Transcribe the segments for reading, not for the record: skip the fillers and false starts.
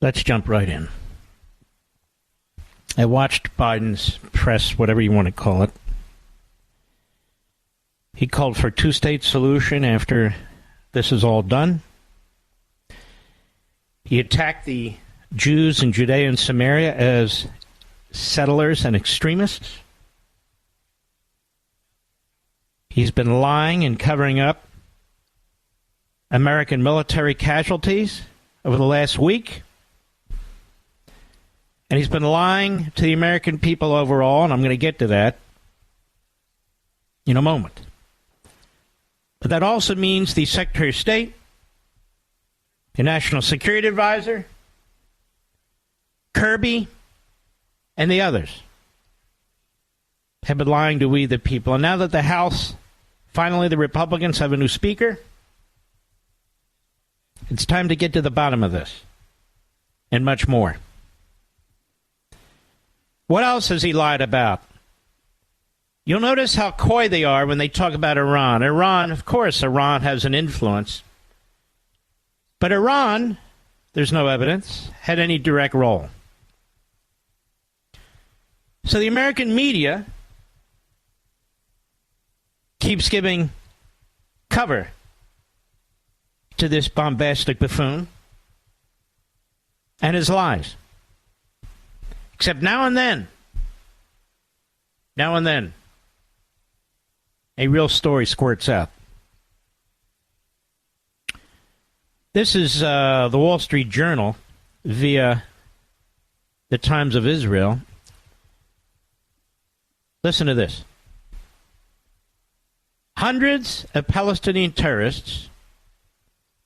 Let's jump right in. I watched Biden's press, whatever you want to call it. He called for a two-state solution after this is all done. He attacked the Jews in Judea and Samaria as settlers and extremists. He's been lying and covering up American military casualties over the last week. And he's been lying to the American people overall, and I'm going to get to that in a moment. But that also means the Secretary of State, the National Security Advisor, Kirby, and the others have been lying to we the people. And now that the House, finally the Republicans have a new speaker, it's time to get to the bottom of this and much more. What else has he lied about? You'll notice how coy they are when they talk about Iran. Iran, of course, Iran has an influence. But Iran, there's no evidence, had any direct role. So the American media keeps giving cover to this bombastic buffoon and his lies. Except now and then, a real story squirts out. This is the Wall Street Journal via the Times of Israel. Listen to this. Hundreds of Palestinian terrorists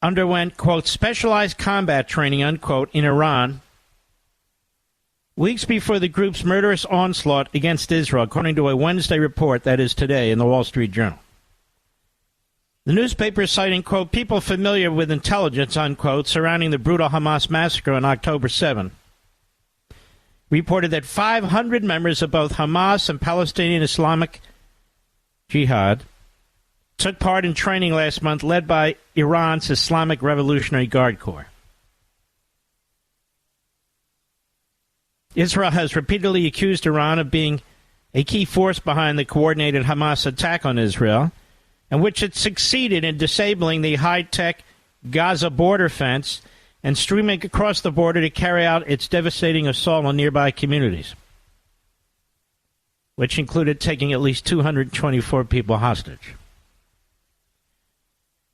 underwent, quote, specialized combat training, unquote, in Iran weeks before the group's murderous onslaught against Israel, according to a Wednesday report that is today in the Wall Street Journal. The newspaper is citing, quote, people familiar with intelligence, unquote, surrounding the brutal Hamas massacre on October 7, reported that 500 members of both Hamas and Palestinian Islamic Jihad took part in training last month led by Iran's Islamic Revolutionary Guard Corps. Israel has repeatedly accused Iran of being a key force behind the coordinated Hamas attack on Israel, in which it succeeded in disabling the high-tech Gaza border fence and streaming across the border to carry out its devastating assault on nearby communities, which included taking at least 224 people hostage.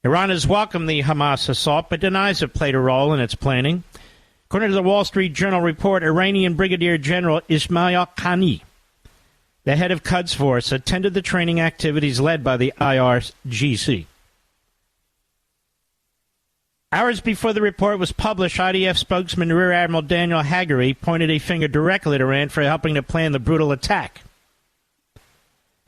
Iran has welcomed the Hamas assault, but denies it played a role in its planning. According to the Wall Street Journal report, Iranian Brigadier General Ismail Qani, the head of Quds Force, attended the training activities led by the IRGC. Hours before the report was published, IDF spokesman Rear Admiral Daniel Hagari pointed a finger directly at Iran for helping to plan the brutal attack.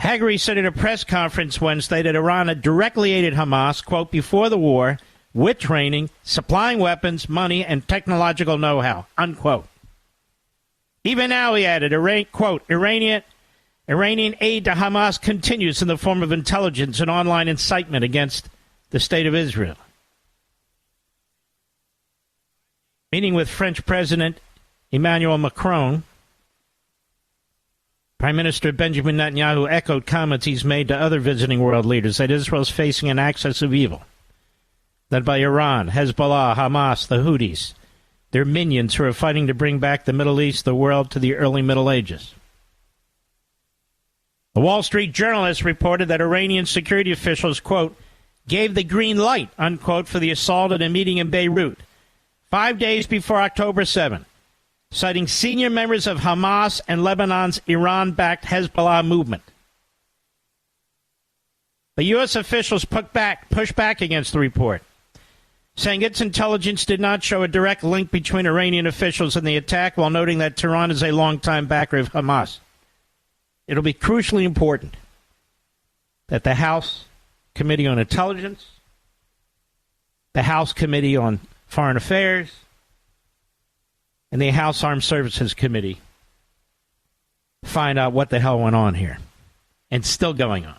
Hagari said in a press conference Wednesday that Iran had directly aided Hamas, quote, before the war, with training, supplying weapons, money, and technological know-how, unquote. Even now, he added, quote, Iranian aid to Hamas continues in the form of intelligence and online incitement against the State of Israel. Meeting with French President Emmanuel Macron, Prime Minister Benjamin Netanyahu echoed comments he's made to other visiting world leaders that Israel is facing an axis of evil led by Iran, Hezbollah, Hamas, the Houthis, their minions who are fighting to bring back the Middle East, the world, to the early Middle Ages. The Wall Street Journal has reported that Iranian security officials, quote, gave the green light, unquote, for the assault at a meeting in Beirut 5 days before October 7, citing senior members of Hamas and Lebanon's Iran-backed Hezbollah movement. But U.S. officials pushed back against the report, saying its intelligence did not show a direct link between Iranian officials and the attack, while noting that Tehran is a longtime backer of Hamas. It'll be crucially important that the House Committee on Intelligence, the House Committee on Foreign Affairs, and the House Armed Services Committee find out what the hell went on here, and still going on.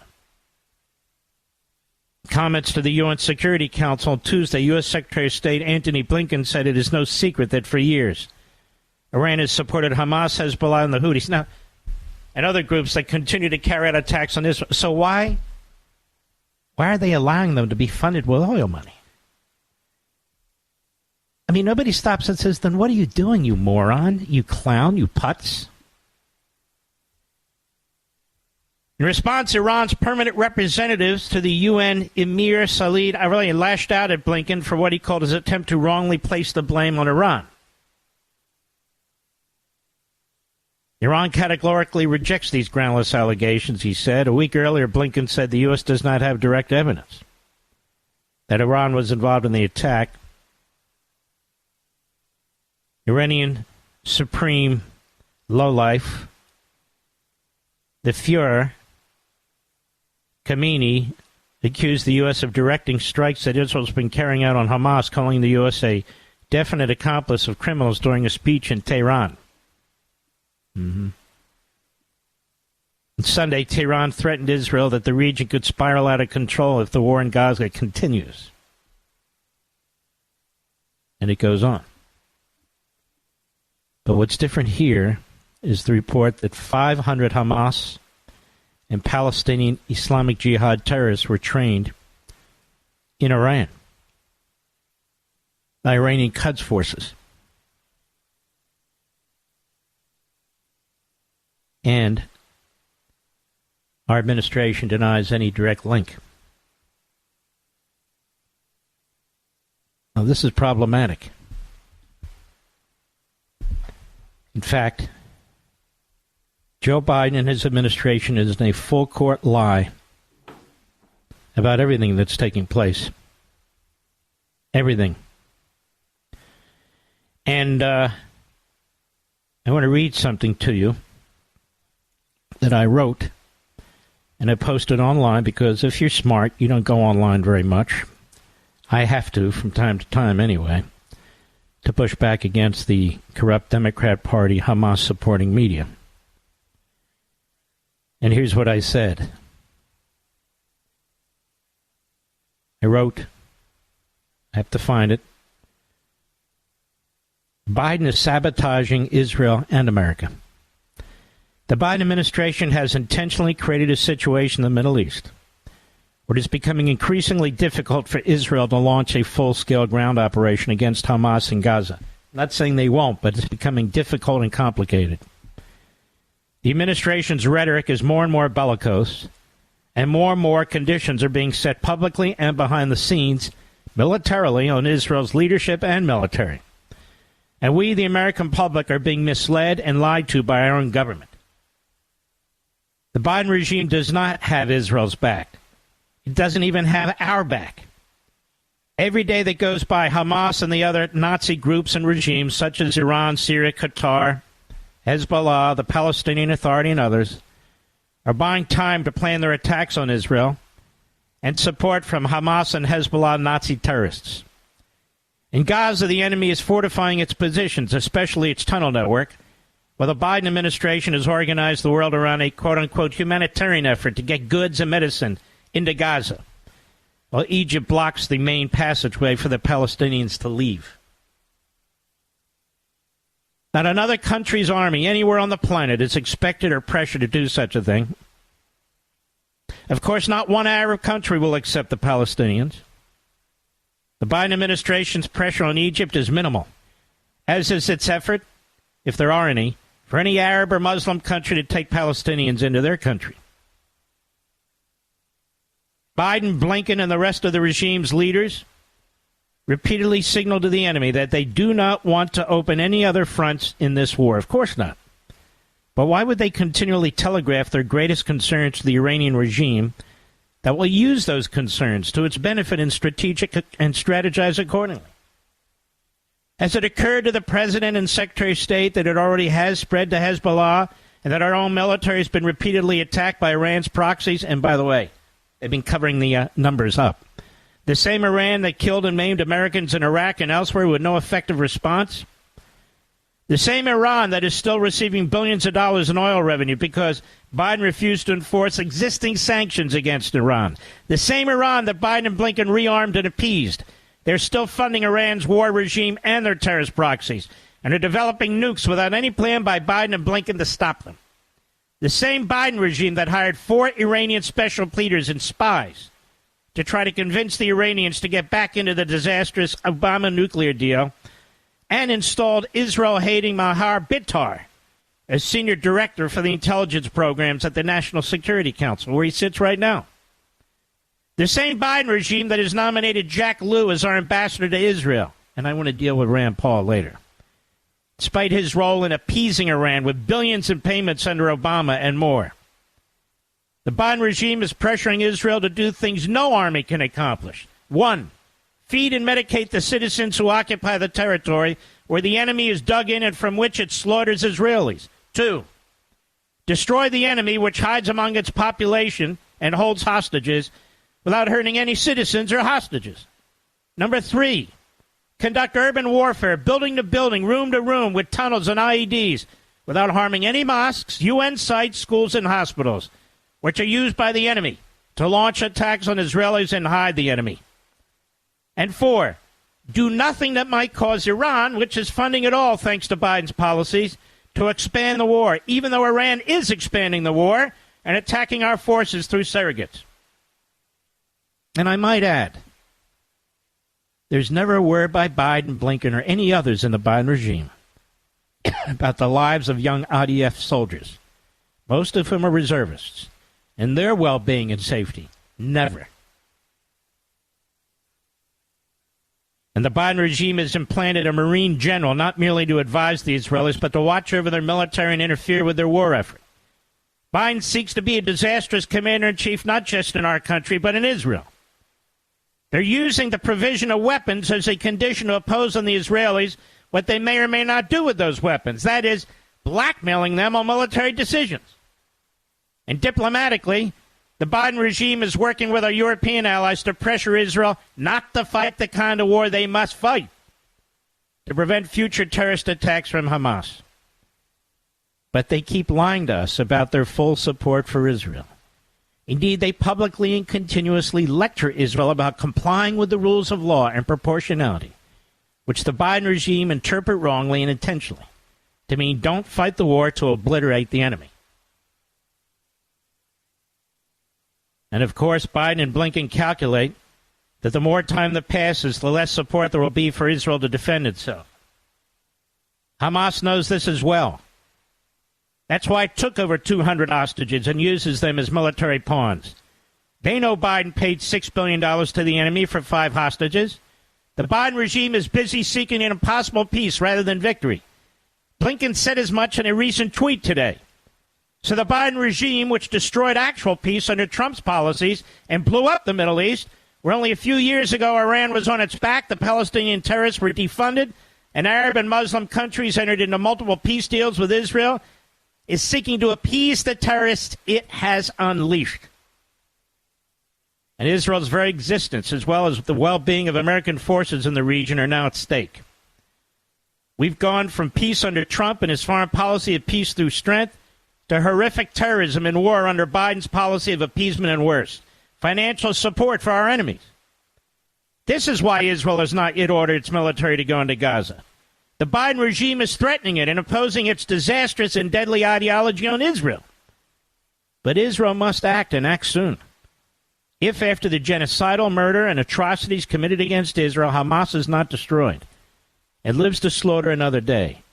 Comments to the UN Security Council on Tuesday, U.S. Secretary of State Antony Blinken said it is no secret that for years Iran has supported Hamas, Hezbollah, and the Houthis. Now, and other groups that continue to carry out attacks on Israel. So why are they allowing them to be funded with oil money? I mean, nobody stops and says, then what are you doing, you moron, you clown, you putz? In response, Iran's permanent representatives to the UN, Emir Salid Arali, lashed out at Blinken for what he called his attempt to wrongly place the blame on Iran. Iran categorically rejects these groundless allegations, he said. A week earlier, Blinken said the U.S. does not have direct evidence that Iran was involved in the attack. Iranian Supreme lowlife, the Fuhrer, Khamenei, accused the U.S. of directing strikes that Israel's been carrying out on Hamas, calling the U.S. a definite accomplice of criminals during a speech in Tehran. On Sunday, Tehran threatened Israel that the region could spiral out of control if the war in Gaza continues. And it goes on. But what's different here is the report that 500 Hamas and Palestinian Islamic Jihad terrorists were trained in Iran by Iranian Quds forces. And our administration denies any direct link. Now, this is problematic. In fact, Joe Biden and his administration is in a full-court lie about everything that's taking place. Everything. And I want to read something to you that I wrote, and I posted online, because if you're smart, you don't go online very much. I have to from time to time anyway, to push back against the corrupt Democrat Party Hamas-supporting media. And here's what I said. I wrote, I have to find it, Biden is sabotaging Israel and America. The Biden administration has intentionally created a situation in the Middle East where it is becoming increasingly difficult for Israel to launch a full-scale ground operation against Hamas in Gaza. I'm not saying they won't, but it's becoming difficult and complicated. The administration's rhetoric is more and more bellicose, and more conditions are being set publicly and behind the scenes, militarily, on Israel's leadership and military. And we, the American public, are being misled and lied to by our own government. The Biden regime does not have Israel's back. It doesn't even have our back. Every day that goes by, Hamas and the other Nazi groups and regimes, such as Iran, Syria, Qatar, Hezbollah, the Palestinian Authority, and others, are buying time to plan their attacks on Israel and support from Hamas and Hezbollah Nazi terrorists. In Gaza, the enemy is fortifying its positions, especially its tunnel network, while the Biden administration has organized the world around a quote-unquote humanitarian effort to get goods and medicine into Gaza, while Egypt blocks the main passageway for the Palestinians to leave. Not another country's army anywhere on the planet is expected or pressured to do such a thing. Of course, not one Arab country will accept the Palestinians. The Biden administration's pressure on Egypt is minimal, as is its effort, if there are any, for any Arab or Muslim country to take Palestinians into their country. Biden, Blinken, and the rest of the regime's leaders repeatedly signaled to the enemy that they do not want to open any other fronts in this war. Of course not. But why would they continually telegraph their greatest concerns to the Iranian regime that will use those concerns to its benefit and strategize accordingly? Has it occurred to the President and Secretary of State that it already has spread to Hezbollah and that our own military has been repeatedly attacked by Iran's proxies? And by the way, they've been covering the numbers up. The same Iran that killed and maimed Americans in Iraq and elsewhere with no effective response. The same Iran that is still receiving billions of dollars in oil revenue because Biden refused to enforce existing sanctions against Iran. The same Iran that Biden and Blinken rearmed and appeased. They're still funding Iran's war regime and their terrorist proxies and are developing nukes without any plan by Biden and Blinken to stop them. The same Biden regime that hired 4 Iranian special pleaders and spies to try to convince the Iranians to get back into the disastrous Obama nuclear deal and installed Israel-hating Mahar Bitar as senior director for the intelligence programs at the National Security Council, where he sits right now. The same Biden regime that has nominated Jack Lew as our ambassador to Israel, and I want to deal with Rand Paul later, despite his role in appeasing Iran with billions in payments under Obama and more. The Biden regime is pressuring Israel to do things no army can accomplish. 1, feed and medicate the citizens who occupy the territory where the enemy is dug in and from which it slaughters Israelis. 2, destroy the enemy which hides among its population and holds hostages without hurting any citizens or hostages. 3, conduct urban warfare, building to building, room to room, with tunnels and IEDs, without harming any mosques, UN sites, schools, and hospitals, which are used by the enemy to launch attacks on Israelis and hide the enemy. And 4, do nothing that might cause Iran, which is funding it all thanks to Biden's policies, to expand the war, even though Iran is expanding the war and attacking our forces through surrogates. And I might add, there's never a word by Biden, Blinken, or any others in the Biden regime about the lives of young IDF soldiers, most of whom are reservists, and their well-being and safety. Never. And the Biden regime has implanted a Marine general not merely to advise the Israelis, but to watch over their military and interfere with their war effort. Biden seeks to be a disastrous commander-in-chief not just in our country, but in Israel. They're using the provision of weapons as a condition to oppose on the Israelis what they may or may not do with those weapons. That is, blackmailing them on military decisions. And diplomatically, the Biden regime is working with our European allies to pressure Israel not to fight the kind of war they must fight to prevent future terrorist attacks from Hamas. But they keep lying to us about their full support for Israel. Indeed, they publicly and continuously lecture Israel about complying with the rules of law and proportionality, which the Biden regime interpret wrongly and intentionally to mean don't fight the war to obliterate the enemy. And of course, Biden and Blinken calculate that the more time that passes, the less support there will be for Israel to defend itself. Hamas knows this as well. That's why it took over 200 hostages and uses them as military pawns. They know Biden paid $6 billion to the enemy for 5 hostages. The Biden regime is busy seeking an impossible peace rather than victory. Blinken said as much in a recent tweet today. So the Biden regime, which destroyed actual peace under Trump's policies and blew up the Middle East, where only a few years ago Iran was on its back, the Palestinian terrorists were defunded, and Arab and Muslim countries entered into multiple peace deals with Israel, is seeking to appease the terrorists it has unleashed. And Israel's very existence, as well as the well-being of American forces in the region, are now at stake. We've gone from peace under Trump and his foreign policy of peace through strength to horrific terrorism and war under Biden's policy of appeasement and worse. Financial support for our enemies. This is why Israel has not yet ordered its military to go into Gaza. The Biden regime is threatening it and imposing its disastrous and deadly ideology on Israel. But Israel must act, and act soon. If after the genocidal murder and atrocities committed against Israel, Hamas is not destroyed and lives to slaughter another day,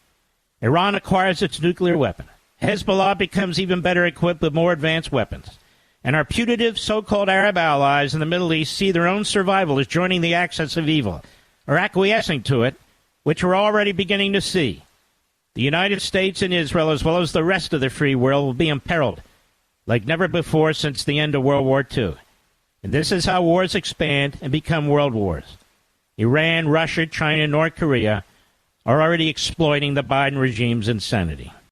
Iran acquires its nuclear weapon, Hezbollah becomes even better equipped with more advanced weapons, and our putative so-called Arab allies in the Middle East see their own survival as joining the axis of evil, or acquiescing to it, which we're already beginning to see. The United States and Israel, as well as the rest of the free world, will be imperiled like never before since the end of World War II. And this is how wars expand and become world wars. Iran, Russia, China, North Korea are already exploiting the Biden regime's insanity.